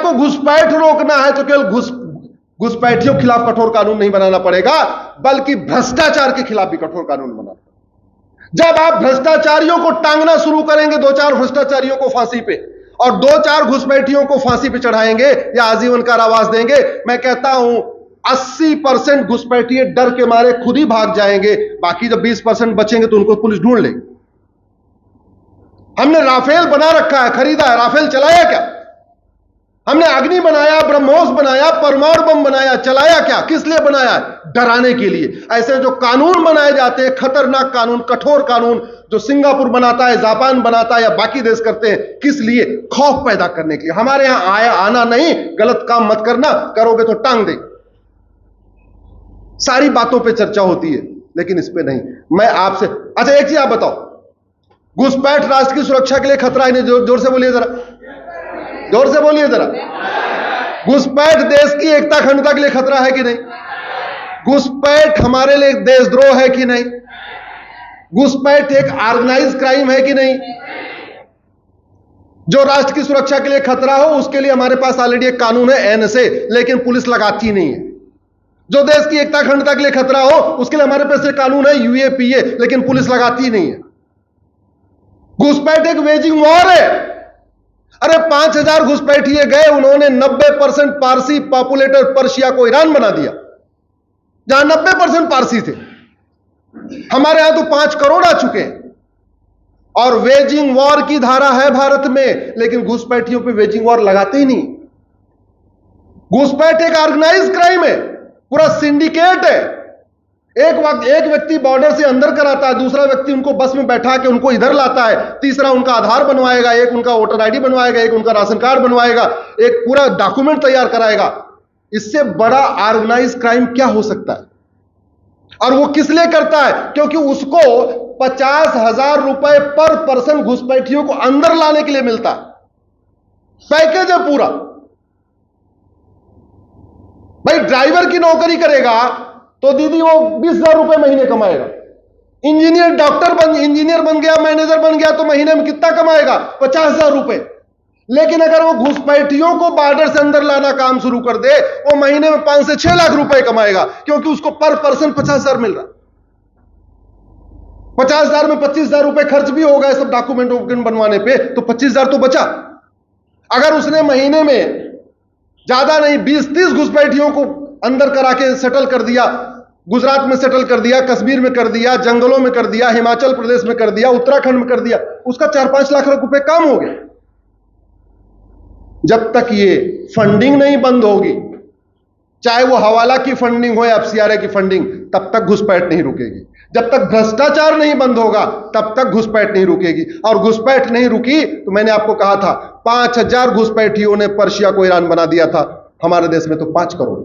को घुसपैठ रोकना है तो केवल घुसपैठियों के खिलाफ कठोर कानून नहीं बनाना पड़ेगा, बल्कि भ्रष्टाचार के खिलाफ भी कठोर कानून बनाना पड़ेगा। जब आप भ्रष्टाचारियों को टांगना शुरू करेंगे, 2-4 भ्रष्टाचारियों को फांसी पे और 2-4 घुसपैठियों को फांसी पे चढ़ाएंगे या आजीवन कारावास देंगे, मैं कहता हूं 80% घुसपैठिए डर के मारे खुद ही भाग जाएंगे। बाकी जब 20% बचेंगे तो उनको पुलिस ढूंढ लेगी। हमने राफेल बना रखा है, खरीदा है, राफेल चलाया क्या? हमने अग्नि बनाया, ब्रह्मोस बनाया, परमाणु बम बनाया, चलाया क्या? किस लिए बनाया? डराने के लिए। ऐसे जो कानून बनाए जाते हैं, खतरनाक कानून, कठोर कानून, जो सिंगापुर बनाता है, जापान बनाता है या बाकी देश करते हैं, किस लिए? खौफ पैदा करने के लिए। हमारे यहां आना नहीं, गलत काम मत करना, करोगे तो टांग दे। सारी बातों पे चर्चा होती है, लेकिन इस पे नहीं। मैं आपसे अच्छा एक चीज आप बताओ, घुसपैठ राष्ट्र की सुरक्षा के लिए खतरा है? जोर से बोलिए जरा, जोर से बोलिए जरा। घुसपैठ देश की एकता अखंडता के लिए खतरा है कि नहीं? घुसपैठ हमारे लिए देशद्रोह है कि नहीं? घुसपैठ एक ऑर्गेनाइज क्राइम है कि नहीं? जो राष्ट्र की सुरक्षा के लिए खतरा हो, उसके लिए हमारे पास ऑलरेडी एक कानून है, एनएसए, लेकिन पुलिस लगाती नहीं है। जो देश की एकता अखंडता के लिए खतरा हो, उसके लिए हमारे पास एक कानून है, यूएपीए, लेकिन पुलिस लगाती नहीं है। घुसपैठ एक वेजिंग वॉर है। अरे 5000 घुसपैठिए गए, उन्होंने 90% पारसी पॉपुलेटेड पर्शिया को ईरान बना दिया, जहां 90% पारसी थे। हमारे यहां तो 5 करोड़ आ चुके हैं। और वेजिंग वॉर की धारा है भारत में, लेकिन घुसपैठियों पे वेजिंग वॉर लगाते ही नहीं। घुसपैठ एक ऑर्गेनाइज क्राइम है, पूरा सिंडिकेट है। एक व्यक्ति बॉर्डर से अंदर कराता है, दूसरा व्यक्ति उनको बस में बैठा के उनको इधर लाता है, तीसरा उनका आधार बनवाएगा, एक उनका वोटर आईडी बनवाएगा, एक उनका राशन कार्ड बनवाएगा, एक पूरा डॉक्यूमेंट तैयार कराएगा। इससे बड़ा ऑर्गेनाइज क्राइम क्या हो सकता है? और वो किस लिए करता है? क्योंकि उसको 50,000 रुपए पर पर्सन घुसपैठियों को अंदर लाने के लिए मिलता है। पैकेज है पूरा। भाई ड्राइवर की नौकरी करेगा तो दीदी वो 20,000 रुपए महीने कमाएगा। इंजीनियर बन गया, मैनेजर बन गया तो महीने में कितना कमाएगा? 50,000 रुपए। लेकिन अगर वो घुसपैठियों को बॉर्डर से अंदर लाना काम शुरू कर दे, वो महीने में 5 से 6 लाख रुपए कमाएगा, क्योंकि उसको पर पर्सन 50,000 मिल रहा। 50,000 में 25,000 रुपए खर्च भी होगा सब डॉक्यूमेंट बनवाने पे, तो 25,000 तो बचा। अगर उसने महीने में ज्यादा नहीं 20-30 घुसपैठियों को अंदर करा के सेटल कर दिया, गुजरात में सेटल कर दिया, कश्मीर में कर दिया, जंगलों में कर दिया, हिमाचल प्रदेश में कर दिया, उत्तराखंड में कर दिया, उसका 4-5 लाख रुपए काम हो गए। जब तक ये फंडिंग नहीं बंद होगी, चाहे वो हवाला की फंडिंग हो या एफसीआरए की फंडिंग, तब तक घुसपैठ नहीं रुकेगी। जब तक भ्रष्टाचार नहीं बंद होगा, तब तक घुसपैठ नहीं रुकेगी। और घुसपैठ नहीं रुकी तो मैंने आपको कहा था 5,000 घुसपैठियों ने पर्शिया को ईरान बना दिया था। हमारे देश में तो 5 करोड़।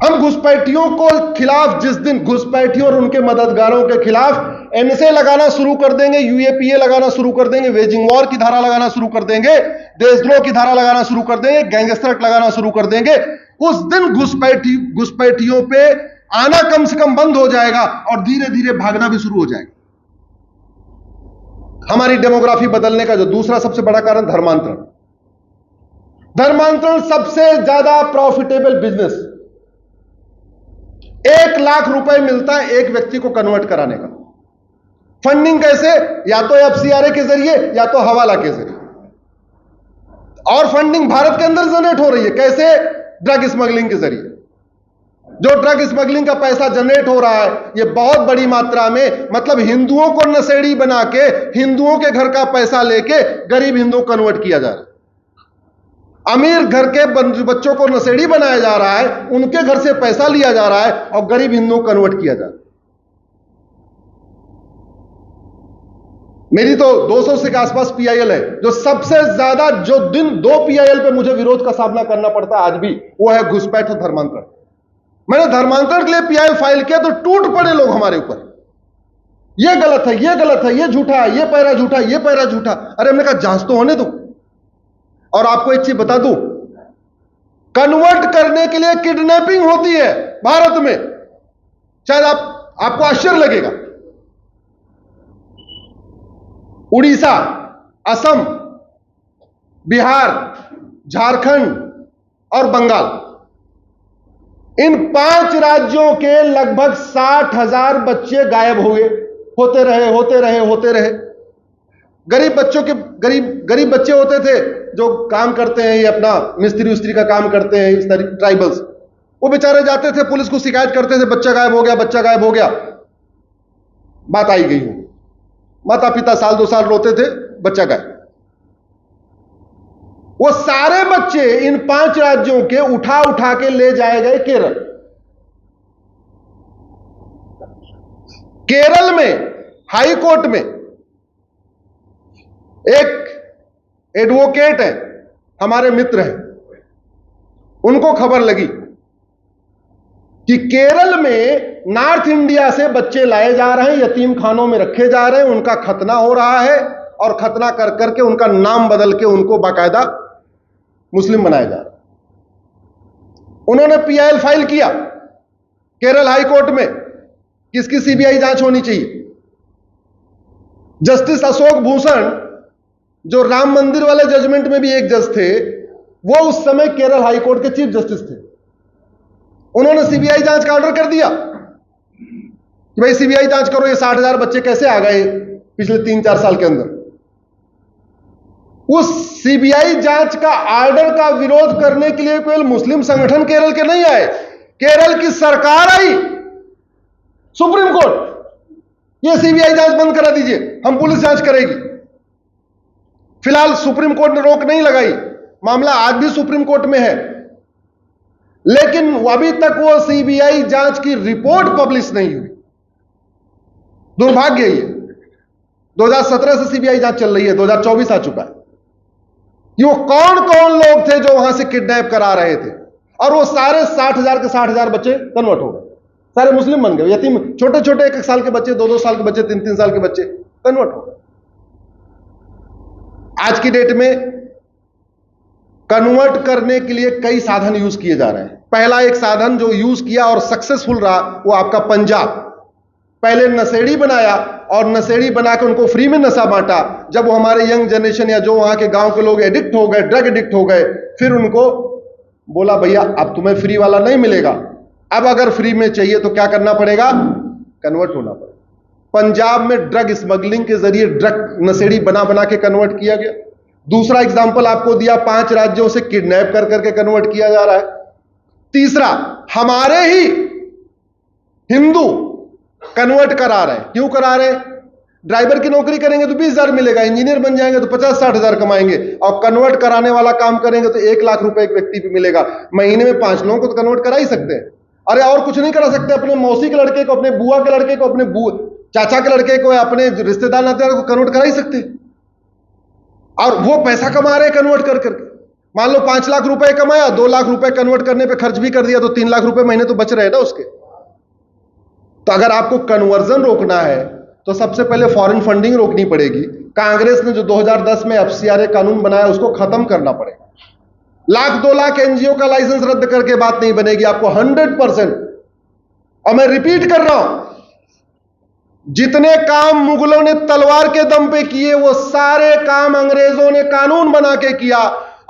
हम घुसपैठियों को खिलाफ, जिस दिन घुसपैठियों और उनके मददगारों के खिलाफ एनएसए लगाना शुरू कर देंगे, यूएपीए लगाना शुरू कर देंगे, वेजिंग वॉर की धारा लगाना शुरू कर देंगे, देशद्रोह की धारा लगाना शुरू कर देंगे, गैंगस्टर एक्ट लगाना शुरू कर देंगे, उस दिन घुसपैठियों पे आना कम से कम बंद हो जाएगा और धीरे धीरे भागना भी शुरू हो जाएगा। हमारी डेमोग्राफी बदलने का जो दूसरा सबसे बड़ा कारण धर्मांतरण। धर्मांतरण सबसे ज्यादा प्रॉफिटेबल बिजनेस। 1 लाख रुपए मिलता है एक व्यक्ति को कन्वर्ट कराने का। फंडिंग कैसे? या तो एफसीआरए के जरिए या तो हवाला के जरिए। और फंडिंग भारत के अंदर जनरेट हो रही है कैसे? ड्रग स्मगलिंग के जरिए। जो ड्रग स्मगलिंग का पैसा जनरेट हो रहा है, ये बहुत बड़ी मात्रा में, मतलब हिंदुओं को नशेड़ी बना के हिंदुओं के घर का पैसा लेके गरीब हिंदुओं को कन्वर्ट किया जा रहा है। अमीर घर के बच्चों को नशेड़ी बनाया जा रहा है, उनके घर से पैसा लिया जा रहा है और गरीब हिंदुओं को कन्वर्ट किया जा रहा है। मेरी तो 200 से के आसपास पीआईएल है। जो सबसे ज्यादा, जो दिन 2 पीआईएल पे मुझे विरोध का सामना करना पड़ता है आज भी, वो है घुसपैठ और धर्मांतरण। मैंने धर्मांतरण के लिए पीआईएल फाइल किया तो टूट पड़े लोग हमारे ऊपर। ये गलत है, ये गलत है, ये झूठा है, ये पैरा झूठा, ये पैरा झूठा। अरे हमने कहा जांच तो होने दो। और आपको एक चीज बता दूं, कन्वर्ट करने के लिए किडनैपिंग होती है भारत में। शायद आपको आश्चर्य लगेगा। उड़ीसा, असम, बिहार, झारखंड और बंगाल, इन 5 राज्यों के लगभग 60,000 बच्चे गायब हुए, होते रहे। गरीब बच्चों के गरीब बच्चे होते थे जो काम करते हैं, ये अपना मिस्त्री उस्त्री का काम करते हैं, इस तरह ट्राइबल्स, वो बेचारे जाते थे, पुलिस को शिकायत करते थे, बच्चा गायब हो गया। बात आई गई हो, माता पिता साल 2 साल रोते थे, बच्चा गायब। वो सारे बच्चे इन 5 राज्यों के उठा के ले जाए गए केरल। केरल में हाई कोर्ट में एक एडवोकेट है, हमारे मित्र हैं, उनको खबर लगी कि केरल में नॉर्थ इंडिया से बच्चे लाए जा रहे हैं, यतीम खानों में रखे जा रहे हैं, उनका खतना हो रहा है और खतना कर करके उनका नाम बदल के उनको बाकायदा मुस्लिम बनाया जा रहा है। उन्होंने पीआईएल फाइल किया केरल हाई कोर्ट में कि इसकी सीबीआई जांच होनी चाहिए। जस्टिस अशोक भूषण, जो राम मंदिर वाले जजमेंट में भी एक जज थे, वो उस समय केरल हाई कोर्ट के चीफ जस्टिस थे। उन्होंने सीबीआई जांच का ऑर्डर कर दिया कि भाई सीबीआई जांच करो, ये 60,000 बच्चे कैसे आ गए पिछले 3-4 साल के अंदर। उस सीबीआई जांच का ऑर्डर का विरोध करने के लिए कोई मुस्लिम संगठन केरल के नहीं आए, केरल की सरकार आई, सुप्रीम कोर्ट, ये सीबीआई जांच बंद करा दीजिए, हम पुलिस जांच करेगी। फिलहाल सुप्रीम कोर्ट ने रोक नहीं लगाई, मामला आज भी सुप्रीम कोर्ट में है, लेकिन अभी तक वो सीबीआई जांच की रिपोर्ट पब्लिश नहीं हुई। दुर्भाग्य ये 2017 से सीबीआई जांच चल रही है, 2024 आ चुका है। ये वो कौन कौन लोग थे जो वहां से किडनैप करा रहे थे, और वो सारे 60,000 के 60,000 बच्चे कन्वर्ट हो गए, सारे मुस्लिम बन गए। यतीम छोटे छोटे 1-1 साल के बच्चे, 2-2 साल के बच्चे, 3-3 साल के बच्चे कन्वर्ट हो गए। आज की डेट में कन्वर्ट करने के लिए कई साधन यूज किए जा रहे हैं। पहला एक साधन जो यूज किया और सक्सेसफुल रहा, वो आपका पंजाब। पहले नशेड़ी बनाया और नशेड़ी बना के उनको फ्री में नशा बांटा। जब वो हमारे यंग जनरेशन या जो वहां के गांव के लोग एडिक्ट हो गए, ड्रग एडिक्ट हो गए, फिर उनको बोला भैया अब तुम्हें फ्री वाला नहीं मिलेगा, अब अगर फ्री में चाहिए तो क्या करना पड़ेगा, कन्वर्ट होना पड़ेगा। पंजाब में ड्रग स्मगलिंग के जरिए ड्रग नशेड़ी बना बना के कन्वर्ट किया गया। दूसरा एग्जाम्पल आपको दिया, 5 राज्यों से किडनैप कर करके कन्वर्ट किया जा रहा है। तीसरा, हमारे ही हिंदू कन्वर्ट करा रहे हैं। क्यों करा रहे हैं? ड्राइवर की नौकरी करेंगे तो 20,000 मिलेगा, इंजीनियर बन जाएंगे तो 50-60 हजार कमाएंगे, और कन्वर्ट कराने वाला काम करेंगे तो 1 लाख रुपए एक व्यक्ति पे मिलेगा। महीने में 5 लोगों को तो कन्वर्ट करा ही सकते हैं। अरे और कुछ नहीं करा सकते? अपने मौसी के लड़के को, अपने बुआ के लड़के को, अपने चाचा के लड़के को, अपने रिश्तेदार नातेदार को कन्वर्ट करा ही सकते हैं, और वो पैसा कमा रहे हैं कन्वर्ट कर करके। मान लो 5 लाख रुपए कमाया, 2 लाख रुपए कन्वर्ट करने पे खर्च भी कर दिया, तो 3 लाख रुपए महीने तो बच रहे ना उसके। तो अगर आपको कन्वर्जन रोकना है तो सबसे पहले फॉरेन फंडिंग रोकनी पड़ेगी। कांग्रेस ने जो 2010 में एफसीआरए कानून बनाया उसको खत्म करना पड़ेगा। 1-2 लाख एनजीओ का लाइसेंस रद्द करके बात नहीं बनेगी, आपको 100%। और मैं रिपीट कर रहा हूं, जितने काम मुगलों ने तलवार के दम पे किए वो सारे काम अंग्रेजों ने कानून बना के किया,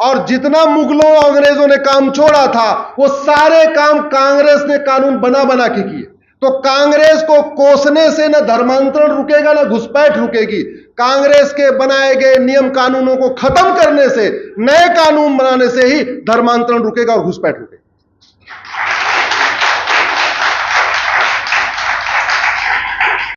और जितना मुगलों और अंग्रेजों ने काम छोड़ा था वो सारे काम कांग्रेस ने कानून बना बना के किए। तो कांग्रेस को कोसने से न धर्मांतरण रुकेगा न घुसपैठ रुकेगी। कांग्रेस के बनाए गए नियम कानूनों को खत्म करने से, नए कानून बनाने से ही धर्मांतरण रुकेगा और घुसपैठ रुकेगा।